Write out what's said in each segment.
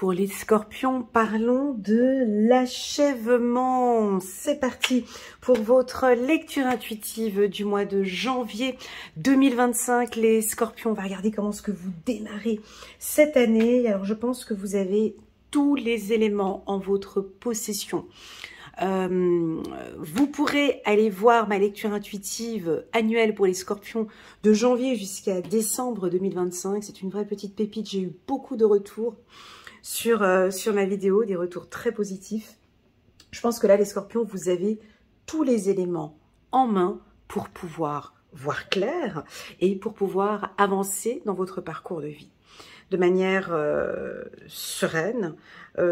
pour les scorpions, parlons de l'achèvement. C'est parti pour votre lecture intuitive du mois de janvier 2025. Les scorpions, on va regarder comment est-ce que vous démarrez cette année. Alors, je pense que vous avez tous les éléments en votre possession. Vous pourrez aller voir ma lecture intuitive annuelle pour les scorpions de janvier jusqu'à décembre 2025. C'est une vraie petite pépite. J'ai eu beaucoup de retours sur ma vidéo, des retours très positifs. Je pense que là, les scorpions, vous avez tous les éléments en main pour pouvoir voir clair et pour pouvoir avancer dans votre parcours de vie de manière sereine,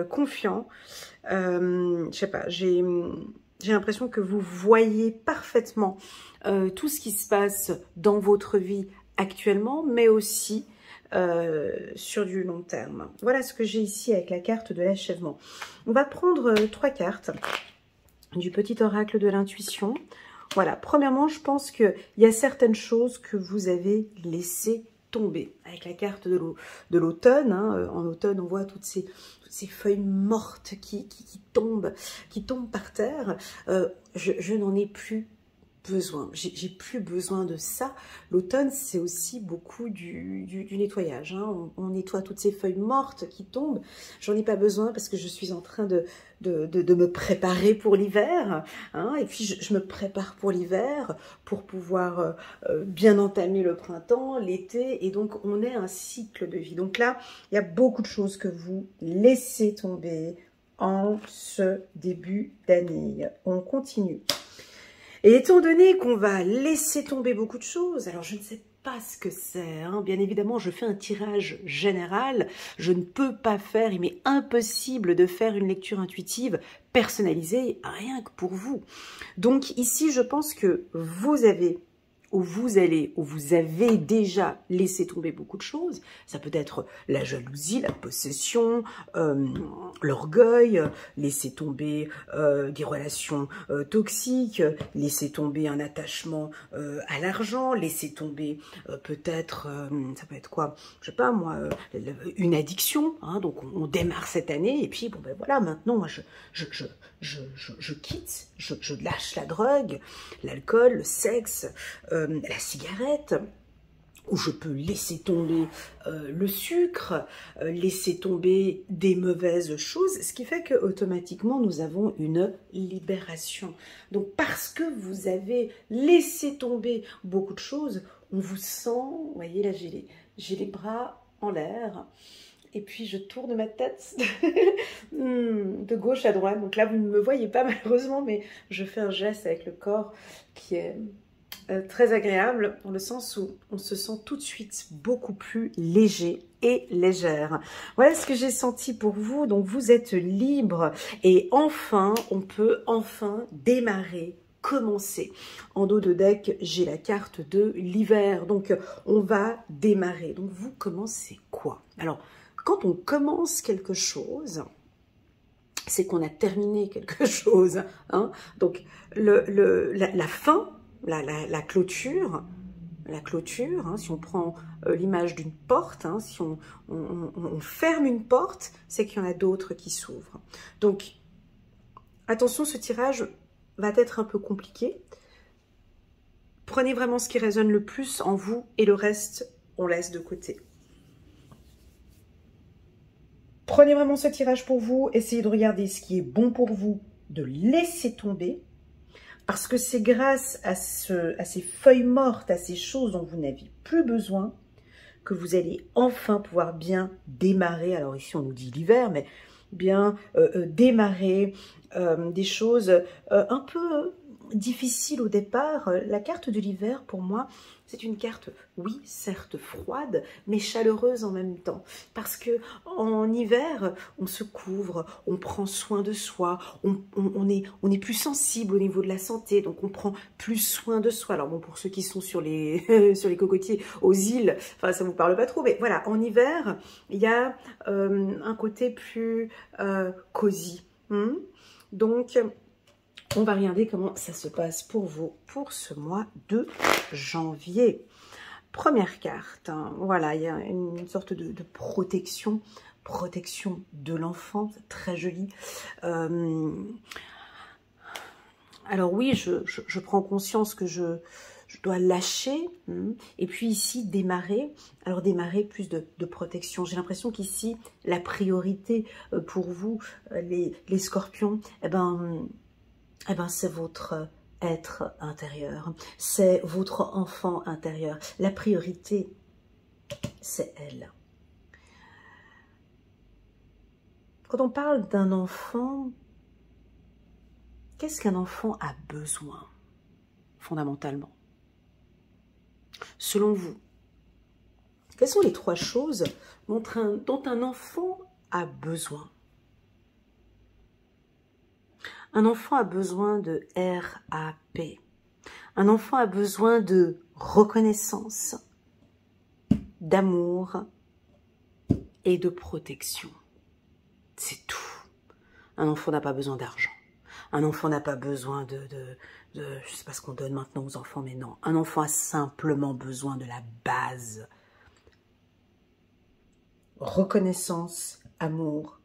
confiant. Je sais pas, j'ai l'impression que vous voyez parfaitement tout ce qui se passe dans votre vie actuellement, mais aussi sur du long terme. Voilà ce que j'ai ici avec la carte de l'achèvement. On va prendre 3 cartes du petit oracle de l'intuition. Voilà, premièrement, je pense qu'il y a certaines choses que vous avez laissées tomber. Avec la carte de l'automne, hein, en automne, on voit toutes ces feuilles mortes qui tombent par terre. Je n'en ai plus besoin. J'ai plus besoin de ça. L'automne, c'est aussi beaucoup du nettoyage. Hein. On nettoie toutes ces feuilles mortes qui tombent. J'en ai pas besoin parce que je suis en train de me préparer pour l'hiver. Hein. Et puis, je me prépare pour l'hiver pour pouvoir bien entamer le printemps, l'été. Et donc, on est un cycle de vie. Donc là, il y a beaucoup de choses que vous laissez tomber en ce début d'année. On continue. Et étant donné qu'on va laisser tomber beaucoup de choses, alors je ne sais pas ce que c'est, hein. Bien évidemment, je fais un tirage général, je ne peux pas faire, il m'est impossible de faire une lecture intuitive personnalisée rien que pour vous. Donc ici, je pense que vous avez où vous avez déjà laissé tomber beaucoup de choses. Ça peut être la jalousie, la possession, l'orgueil, laisser tomber des relations toxiques, laisser tomber un attachement à l'argent, laisser tomber peut-être, ça peut être quoi, je sais pas moi, une addiction. Hein, donc on démarre cette année et puis bon ben voilà, maintenant moi je quitte, je lâche la drogue, l'alcool, le sexe, la cigarette, où je peux laisser tomber le sucre, laisser tomber des mauvaises choses, ce qui fait que automatiquement nous avons une libération. Donc parce que vous avez laissé tomber beaucoup de choses, on vous sent, vous voyez là j'ai les bras en l'air. Et puis, je tourne ma tête de gauche à droite. Donc là, vous ne me voyez pas malheureusement, mais je fais un geste avec le corps qui est très agréable, dans le sens où on se sent tout de suite beaucoup plus léger et légère. Voilà ce que j'ai senti pour vous. Donc, vous êtes libre et enfin, on peut enfin démarrer, commencer. En dos de deck, j'ai la carte de l'hiver. Donc, on va démarrer. Donc, vous commencez quoi? Alors, quand on commence quelque chose, c'est qu'on a terminé quelque chose. Hein. Donc, la fin, la clôture, hein, si on prend l'image d'une porte, hein, si on ferme une porte, c'est qu'il y en a d'autres qui s'ouvrent. Donc, attention, ce tirage va être un peu compliqué. Prenez vraiment ce qui résonne le plus en vous et le reste, on laisse de côté. Prenez vraiment ce tirage pour vous, essayez de regarder ce qui est bon pour vous, de laisser tomber, parce que c'est grâce à ces feuilles mortes, à ces choses dont vous n'avez plus besoin, que vous allez enfin pouvoir bien démarrer, alors ici on nous dit l'hiver, mais bien démarrer des choses un peu difficiles au départ. La carte de l'hiver, pour moi, c'est une carte, oui, certes froide, mais chaleureuse en même temps. Parce que en hiver, on se couvre, on prend soin de soi, on est plus sensible au niveau de la santé, donc on prend plus soin de soi. Alors bon, pour ceux qui sont sur les, sur les cocotiers, aux îles, enfin ça vous parle pas trop, mais voilà, en hiver, il y a un côté plus cosy. Donc, on va regarder comment ça se passe pour vous pour ce mois de janvier. Première carte, hein, voilà, il y a une sorte de protection protection de l'enfant, très joli. Alors oui, je prends conscience que je dois lâcher, et puis ici démarrer, alors démarrer plus de protection. J'ai l'impression qu'ici, la priorité pour vous, les scorpions, eh ben c'est votre être intérieur, c'est votre enfant intérieur. La priorité, c'est elle. Quand on parle d'un enfant, qu'est-ce qu'un enfant a besoin, fondamentalement? Selon vous, quelles sont les 3 choses dont un enfant a besoin? Un enfant a besoin de RAP. Un enfant a besoin de reconnaissance, d'amour et de protection. C'est tout. Un enfant n'a pas besoin d'argent. Un enfant n'a pas besoin de je ne sais pas ce qu'on donne maintenant aux enfants, mais non. Un enfant a simplement besoin de la base. Reconnaissance, amour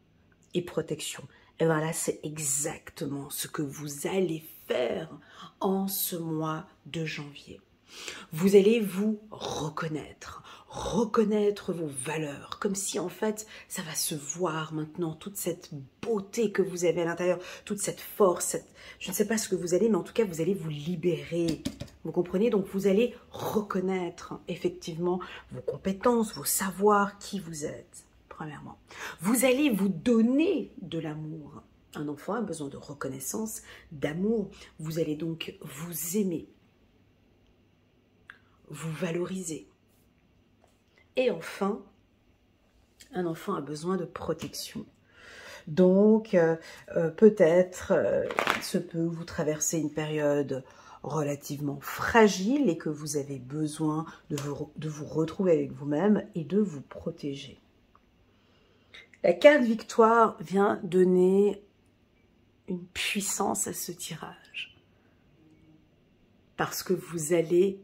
et protection. Et bien là, c'est exactement ce que vous allez faire en ce mois de janvier. Vous allez vous reconnaître vos valeurs, comme si en fait, ça va se voir maintenant, toute cette beauté que vous avez à l'intérieur, toute cette force, je ne sais pas ce que vous allez, mais en tout cas, vous allez vous libérer. Vous comprenez? Donc, vous allez reconnaître effectivement vos compétences, vos savoirs, qui vous êtes, premièrement. Vous allez vous donner de l'amour. Un enfant a besoin de reconnaissance, d'amour. Vous allez donc vous aimer, vous valoriser. Et enfin, un enfant a besoin de protection. Donc, peut-être, se peut vous traverser une période relativement fragile et que vous avez besoin de vous retrouver avec vous-même et de vous protéger. La carte victoire vient donner une puissance à ce tirage. Parce que vous allez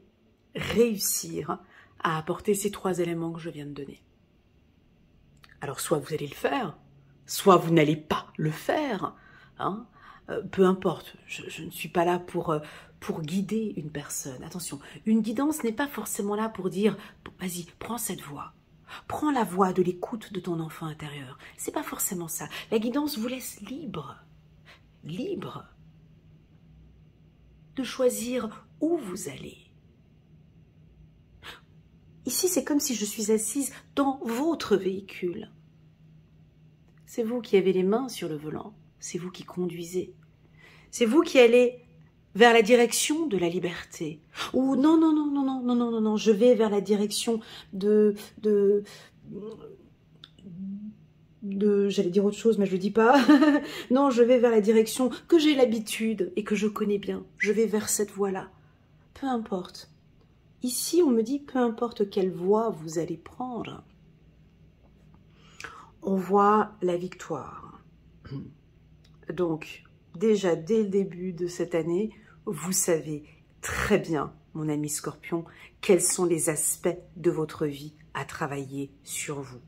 réussir à apporter ces 3 éléments que je viens de donner. Alors, soit vous allez le faire, soit vous n'allez pas le faire. Hein, peu importe, je ne suis pas là pour guider une personne. Attention, une guidance n'est pas forcément là pour dire « Vas-y, prends cette voie ». Prends la voie de l'écoute de ton enfant intérieur. C'est pas forcément ça. La guidance vous laisse libre de choisir où vous allez. Ici, c'est comme si je suis assise dans votre véhicule. C'est vous qui avez les mains sur le volant. C'est vous qui conduisez. C'est vous qui allez vers la direction de la liberté. Ou non, je vais vers la direction j'allais dire autre chose, mais je le dis pas. Non, je vais vers la direction que j'ai l'habitude et que je connais bien. Je vais vers cette voie-là. Peu importe. Ici, on me dit, peu importe quelle voie vous allez prendre, on voit la victoire. Donc, déjà, dès le début de cette année, vous savez très bien, mon ami Scorpion, quels sont les aspects de votre vie à travailler sur vous.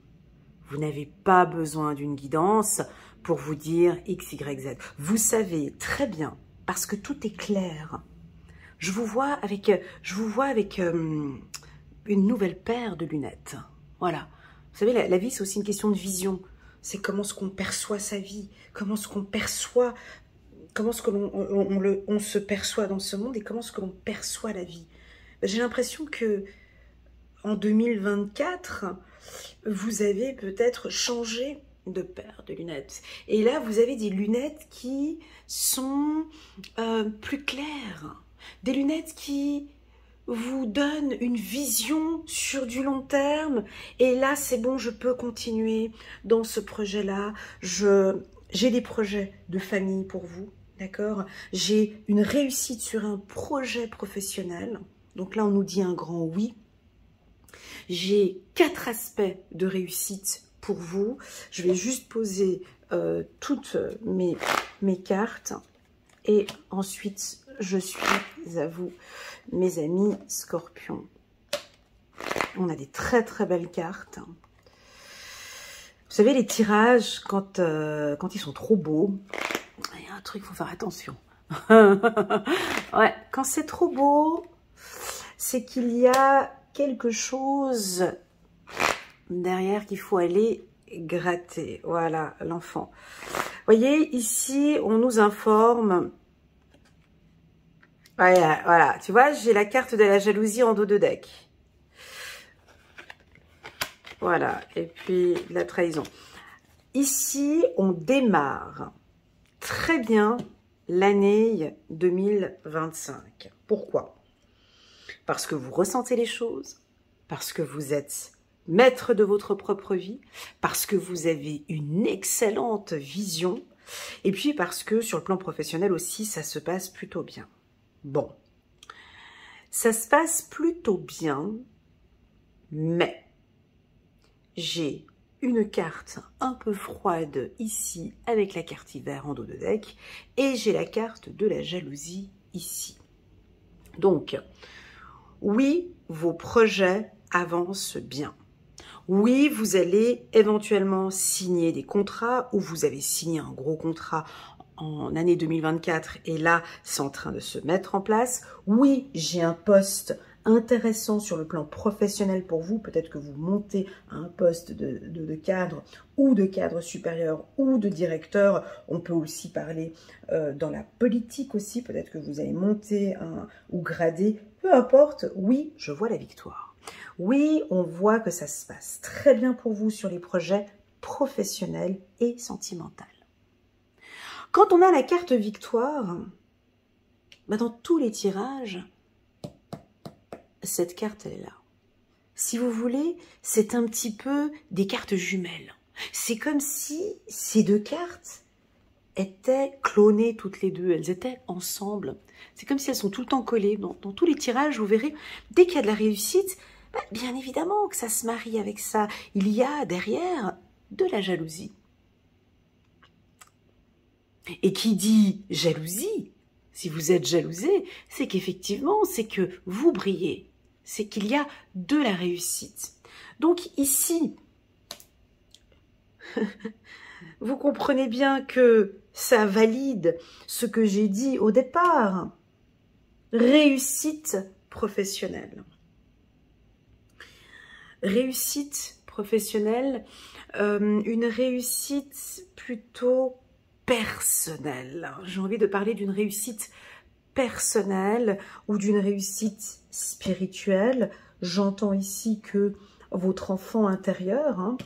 Vous n'avez pas besoin d'une guidance pour vous dire X, Y, Z. Vous savez très bien, parce que tout est clair. Je vous vois avec une nouvelle paire de lunettes. Voilà. Vous savez, la vie, c'est aussi une question de vision. C'est comment est-ce qu'on perçoit sa vie, comment est-ce qu'on perçoit, comment est-ce que on se perçoit dans ce monde et comment est-ce que l'on perçoit la vie. J'ai l'impression que en 2024, vous avez peut-être changé de paire de lunettes. Et là, vous avez des lunettes qui sont plus claires. Des lunettes qui vous donnent une vision sur du long terme. Et là, c'est bon, je peux continuer dans ce projet-là. J'ai des projets de famille pour vous, d'accord? J'ai une réussite sur un projet professionnel. Donc là, on nous dit un grand oui. J'ai 4 aspects de réussite pour vous. Je vais juste poser toutes mes cartes. Et ensuite, je suis à vous, mes amis Scorpions. On a des très très belles cartes. savez, les tirages, quand ils sont trop beaux, il y a un truc, il faut faire attention. Ouais, quand c'est trop beau, c'est qu'il y a quelque chose derrière qu'il faut aller gratter. Voilà, l'enfant. Vous voyez, ici, on nous informe. Voilà, tu vois, j'ai la carte de la jalousie en dos de deck. Voilà, et puis la trahison. Ici, on démarre très bien l'année 2025. Pourquoi? Parce que vous ressentez les choses, parce que vous êtes maître de votre propre vie, parce que vous avez une excellente vision, et puis parce que sur le plan professionnel aussi, ça se passe plutôt bien. Bon, ça se passe plutôt bien, mais j'ai une carte un peu froide ici avec la carte hiver en dos de deck et j'ai la carte de la jalousie ici. Donc, oui, vos projets avancent bien. Oui, vous allez éventuellement signer des contrats ou vous avez signé un gros contrat en année 2024 et là, c'est en train de se mettre en place. Oui, j'ai un poste intéressant sur le plan professionnel pour vous. Peut-être que vous montez à un poste de cadre ou de cadre supérieur ou de directeur. On peut aussi parler dans la politique aussi. Peut-être que vous allez monter ou grader. Peu importe, oui, je vois la victoire. Oui, on voit que ça se passe très bien pour vous sur les projets professionnels et sentimentaux. Quand on a la carte victoire, dans tous les tirages, cette carte, elle est là. Si vous voulez, c'est un petit peu des cartes jumelles. C'est comme si ces deux cartes étaient clonées toutes les deux. Elles étaient ensemble. C'est comme si elles sont tout le temps collées. Dans tous les tirages, vous verrez, dès qu'il y a de la réussite, bien évidemment que ça se marie avec ça. Il y a derrière de la jalousie. Et qui dit jalousie, si vous êtes jalousé, c'est qu'effectivement, c'est que vous brillez. C'est qu'il y a de la réussite. Donc ici, vous comprenez bien que ça valide ce que j'ai dit au départ. Réussite professionnelle. Réussite professionnelle, une réussite plutôt personnelle. J'ai envie de parler d'une réussite personnelle ou d'une réussite spirituelle. J'entends ici que votre enfant intérieur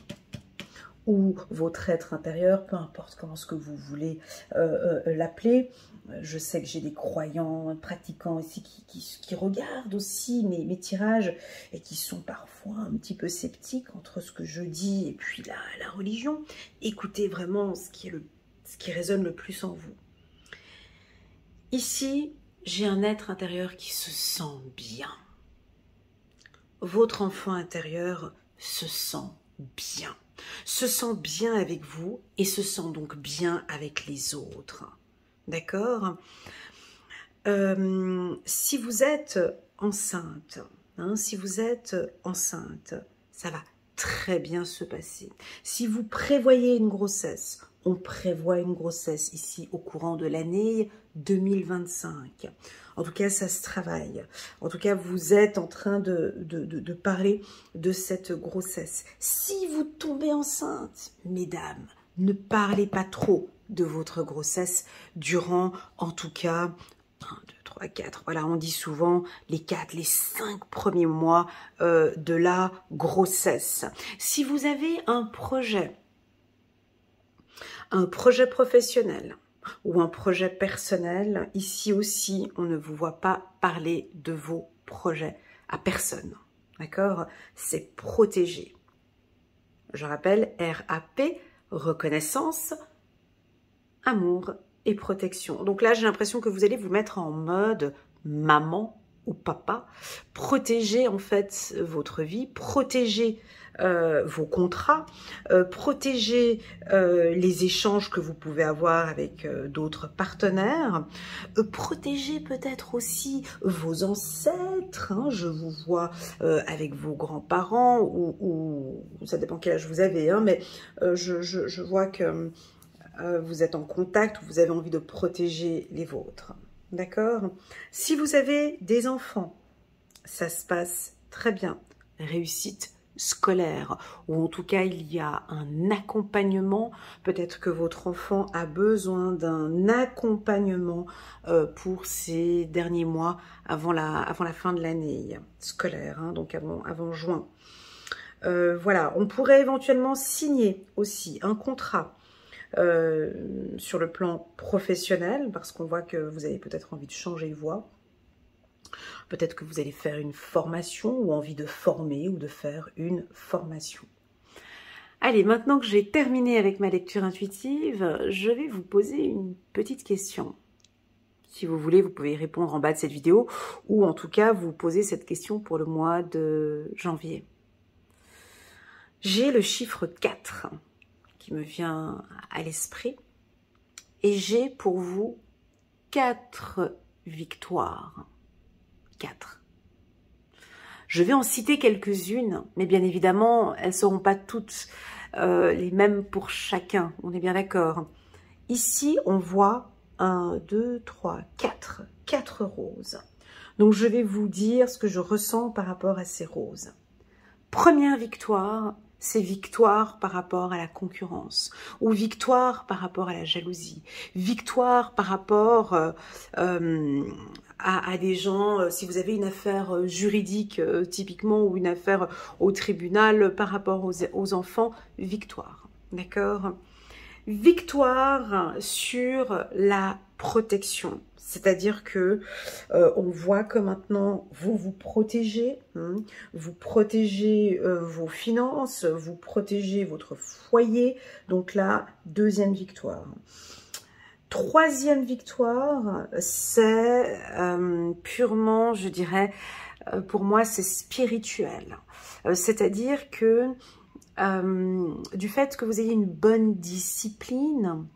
ou votre être intérieur, peu importe comment ce que vous voulez l'appeler. Je sais que j'ai des croyants, pratiquants ici qui regardent aussi mes tirages et qui sont parfois un petit peu sceptiques entre ce que je dis et puis la religion. Écoutez vraiment ce qui résonne le plus en vous. Ici, j'ai un être intérieur qui se sent bien. Votre enfant intérieur se sent bien. Se sent bien avec vous et se sent donc bien avec les autres. D'accord? Si vous êtes enceinte, si vous êtes enceinte, ça va très bien se passer. Si vous prévoyez une grossesse, on prévoit une grossesse ici au courant de l'année 2025. En tout cas, ça se travaille. En tout cas, vous êtes en train de parler de cette grossesse. Si vous tombez enceinte, mesdames, ne parlez pas trop de votre grossesse durant, en tout cas, 1, 2, 3, 4, voilà, on dit souvent les 5 premiers mois de la grossesse. Si vous avez un projet professionnel ou un projet personnel, ici aussi, on ne vous voit pas parler de vos projets à personne, d'accord? C'est protégé. Je rappelle, RAP, reconnaissance, amour et protection. Donc là, j'ai l'impression que vous allez vous mettre en mode maman ou papa, protéger en fait votre vie, protéger vos contrats, protéger les échanges que vous pouvez avoir avec d'autres partenaires, protéger peut-être aussi vos ancêtres, hein, je vous vois avec vos grands-parents, ou ça dépend quel âge vous avez, hein, mais je vois que vous êtes en contact, vous avez envie de protéger les vôtres, d'accord? Si vous avez des enfants, ça se passe très bien, réussite scolaire, ou en tout cas il y a un accompagnement, peut-être que votre enfant a besoin d'un accompagnement pour ces derniers mois avant la fin de l'année scolaire, hein, donc avant juin. Voilà, on pourrait éventuellement signer aussi un contrat sur le plan professionnel, parce qu'on voit que vous avez peut-être envie de changer de voie. Peut-être que vous allez faire une formation ou envie de former ou de faire une formation. Allez, maintenant que j'ai terminé avec ma lecture intuitive, je vais vous poser une petite question. Si vous voulez, vous pouvez y répondre en bas de cette vidéo ou en tout cas vous poser cette question pour le mois de janvier. J'ai le chiffre 4 qui me vient à l'esprit et j'ai pour vous 4 victoires. 4. Je vais en citer quelques-unes, mais bien évidemment, elles ne seront pas toutes les mêmes pour chacun, on est bien d'accord. Ici, on voit 1, 2, 3, 4. 4 roses. Donc, je vais vous dire ce que je ressens par rapport à ces roses. Première victoire, c'est victoire par rapport à la concurrence, ou victoire par rapport à la jalousie, victoire par rapport à des gens, si vous avez une affaire juridique typiquement, ou une affaire au tribunal par rapport aux enfants, victoire, d'accord? Victoire sur la protection, c'est-à-dire que on voit que maintenant vous vous protégez, vous protégez vos finances, vous protégez votre foyer, donc là, deuxième victoire. Troisième victoire, c'est purement, je dirais, pour moi c'est spirituel, c'est-à-dire que du fait que vous ayez une bonne discipline,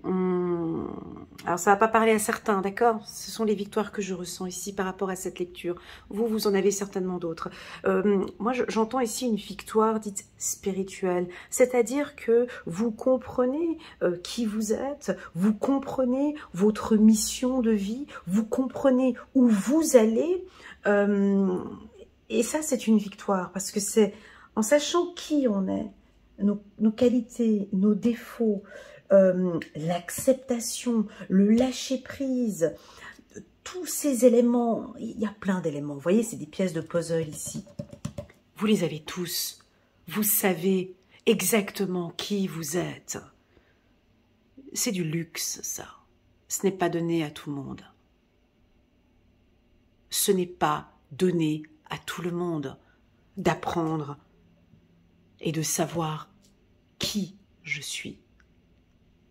alors ça va pas parler à certains, d'accord? Ce sont les victoires que je ressens ici par rapport à cette lecture. Vous en avez certainement d'autres. Moi, j'entends ici une victoire dite spirituelle, c'est-à-dire que vous comprenez qui vous êtes, vous comprenez votre mission de vie, vous comprenez où vous allez, et ça, c'est une victoire, parce que c'est en sachant qui on est, nos qualités, nos défauts, l'acceptation, le lâcher-prise, tous ces éléments, il y a plein d'éléments. Vous voyez, c'est des pièces de puzzle ici. Vous les avez tous. Vous savez exactement qui vous êtes. C'est du luxe, ça. Ce n'est pas donné à tout le monde. Ce n'est pas donné à tout le monde d'apprendre et de savoir qui je suis.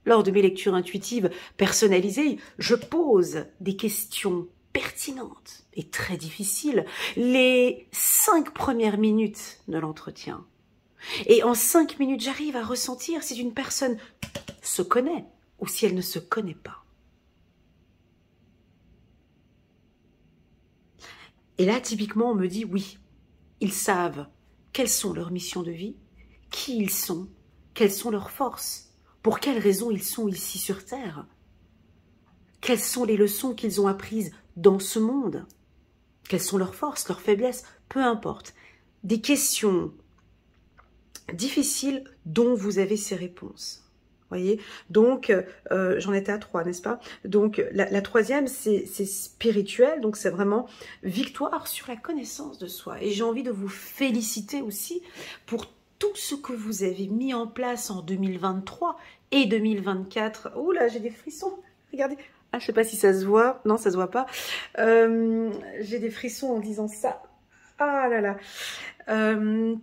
Lors de mes lectures intuitives personnalisées, je pose des questions pertinentes et très difficiles les 5 premières minutes de l'entretien. Et en 5 minutes, j'arrive à ressentir si une personne se connaît ou si elle ne se connaît pas. Et là, typiquement, on me dit oui, ils savent quelles sont leurs missions de vie, qui ils sont, quelles sont leurs forces, pour quelles raisons ils sont ici sur Terre, quelles sont les leçons qu'ils ont apprises dans ce monde, quelles sont leurs forces, leurs faiblesses, peu importe. Des questions difficiles dont vous avez ces réponses. Voyez, donc j'en étais à 3, n'est-ce pas? Donc la troisième, c'est spirituel, donc c'est vraiment victoire sur la connaissance de soi. Et j'ai envie de vous féliciter aussi pour tout ce que vous avez mis en place en 2023 et 2024. Oh là, j'ai des frissons, regardez. Ah, je sais pas si ça se voit, non, ça se voit pas. J'ai des frissons en disant ça. Ah là là.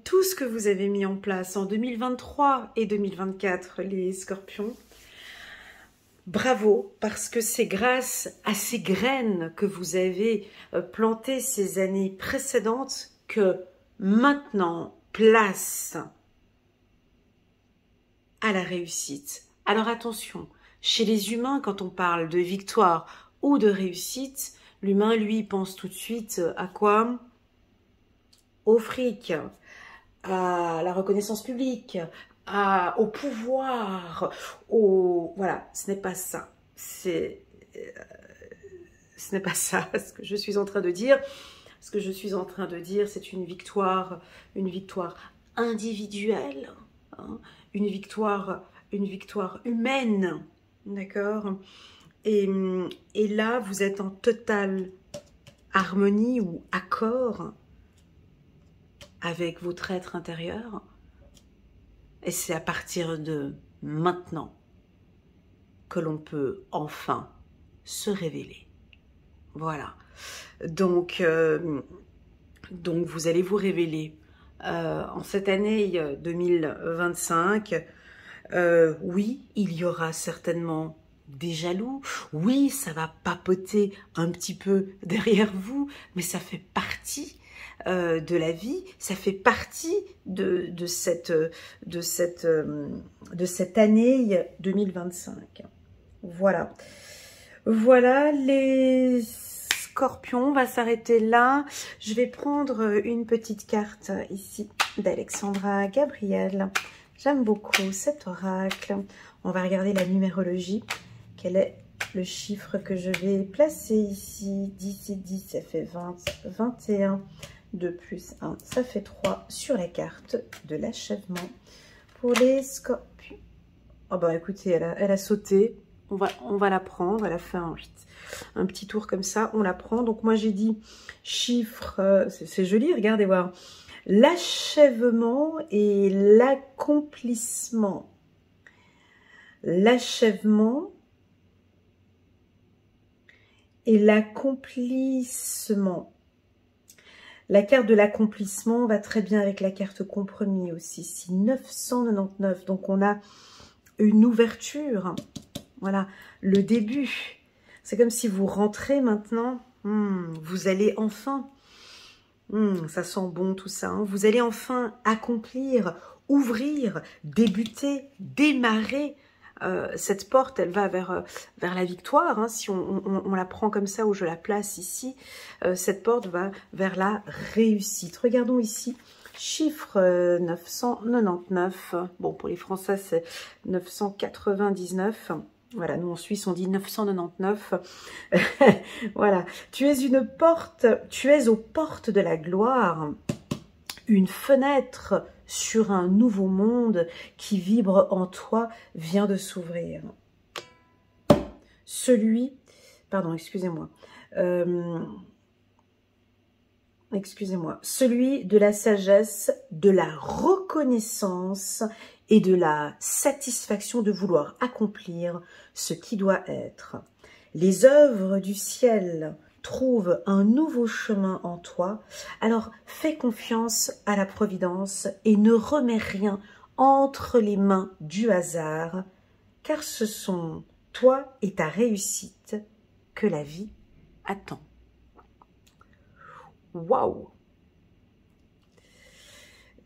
Tout ce que vous avez mis en place en 2023 et 2024, les scorpions, bravo, parce que c'est grâce à ces graines que vous avez plantées ces années précédentes que maintenant, place à la réussite. Alors attention, chez les humains, quand on parle de victoire ou de réussite, l'humain, lui, pense tout de suite à quoi? Au fric, à la reconnaissance publique, au pouvoir, Voilà, ce n'est pas ça. Ce n'est pas ça ce que je suis en train de dire. Ce que je suis en train de dire, c'est une victoire individuelle, hein, une victoire humaine, d'accord? Et là, vous êtes en totale harmonie ou accord avec votre être intérieur. Et c'est à partir de maintenant que l'on peut enfin se révéler. Voilà. Donc vous allez vous révéler en cette année 2025. Oui, il y aura certainement des jaloux. Oui, ça va papoter un petit peu derrière vous, mais ça fait partie de la vie, ça fait partie de cette année 2025. Voilà. Voilà les scorpions, on va s'arrêter là. Je vais prendre une petite carte ici d'Alexandra Gabriel. J'aime beaucoup cet oracle. On va regarder la numérologie. Quel est le chiffre que je vais placer ici? 10 et 10, ça fait 20, 21. 2 plus 1, ça fait 3 sur la carte de l'achèvement pour les scorpions. Oh bah écoutez, elle a sauté. On va la prendre. Elle a fait un petit tour comme ça. On la prend. Donc moi j'ai dit chiffre, c'est joli, regardez voir. L'achèvement et l'accomplissement. L'achèvement et l'accomplissement. La carte de l'accomplissement va très bien avec la carte compromis aussi. Si 999, donc on a une ouverture. Voilà, le début. C'est comme si vous rentrez maintenant. Vous allez enfin, ça sent bon tout ça. Hein, vous allez enfin accomplir, ouvrir, débuter, démarrer. Cette porte, elle va vers la victoire, hein, si on la prend comme ça, ou je la place ici, cette porte va vers la réussite. Regardons ici, chiffre 999, bon pour les Français c'est 999, voilà, nous en Suisse on dit 999, voilà, tu es une porte, tu es aux portes de la gloire, une fenêtre sur un nouveau monde qui vibre en toi vient de s'ouvrir. Celui, pardon, excusez-moi, celui de la sagesse, de la reconnaissance et de la satisfaction de vouloir accomplir ce qui doit être. Les œuvres du ciel trouve un nouveau chemin en toi, alors fais confiance à la providence et ne remets rien entre les mains du hasard, car ce sont toi et ta réussite que la vie attend. Waouh!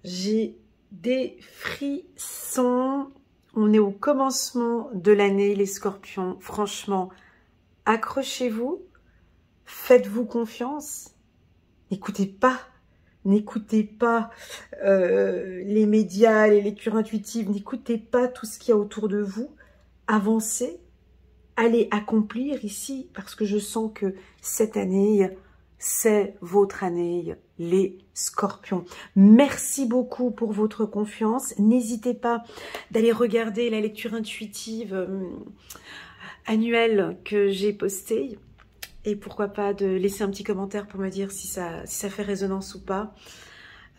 J'ai des frissons. On est au commencement de l'année, les scorpions. Franchement, accrochez-vous. Faites-vous confiance, n'écoutez pas les médias, les lectures intuitives, n'écoutez pas tout ce qu'il y a autour de vous, avancez, allez accomplir ici, parce que je sens que cette année, c'est votre année, les scorpions. Merci beaucoup pour votre confiance, n'hésitez pas d'aller regarder la lecture intuitive annuelle que j'ai postée. Et pourquoi pas de laisser un petit commentaire pour me dire si ça fait résonance ou pas.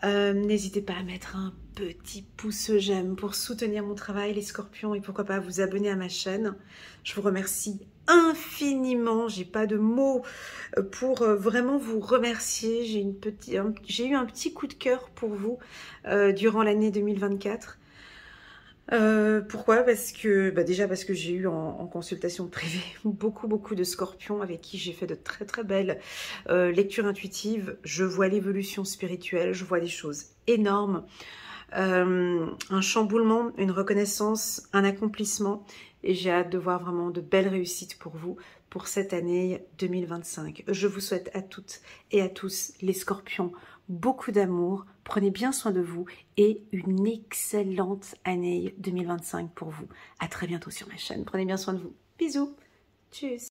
N'hésitez pas à mettre un petit pouce j'aime pour soutenir mon travail, les scorpions. Et pourquoi pas vous abonner à ma chaîne. Je vous remercie infiniment. J'ai pas de mots pour vraiment vous remercier. J'ai eu un petit coup de cœur pour vous durant l'année 2024. Pourquoi? Parce que déjà parce que j'ai eu en consultation privée beaucoup de scorpions avec qui j'ai fait de très belles lectures intuitives. Je vois l'évolution spirituelle, je vois des choses énormes, un chamboulement, une reconnaissance, un accomplissement, et j'ai hâte de voir vraiment de belles réussites pour vous pour cette année 2025. Je vous souhaite à toutes et à tous les scorpions beaucoup d'amour, prenez bien soin de vous et une excellente année 2025 pour vous. À très bientôt sur ma chaîne, prenez bien soin de vous. Bisous, tchuss.